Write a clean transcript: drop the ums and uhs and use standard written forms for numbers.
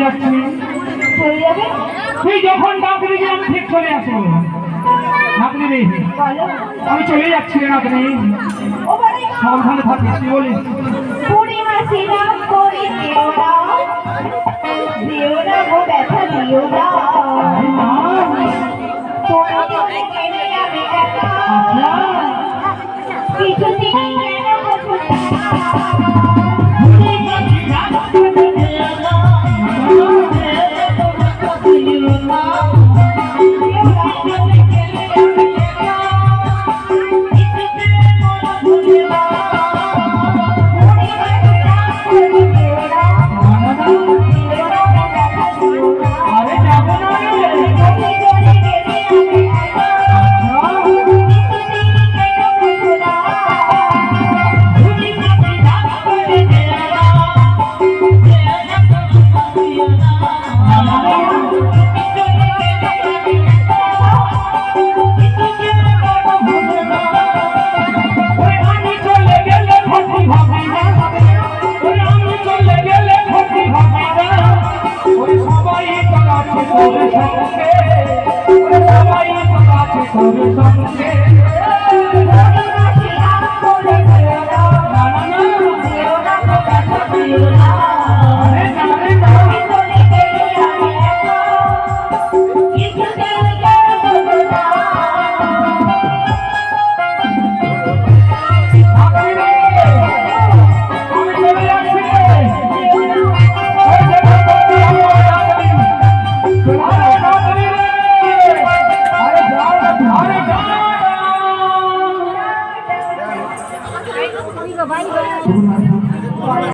যাচ্ছি। চলে যাবে? তুই যখন ডাক দিবি আমি ঠিক চলে আসবো। নাতনি আমি চলে যাচ্ছি রে নাতনি, সাবধানে থাকিস। কি বলিস? পূর্ণিমাসিরা করে দিও না গো ব্যথা দিও না, তোমাকে কেনে যাবে একা, কিছুদিন কেন Bye.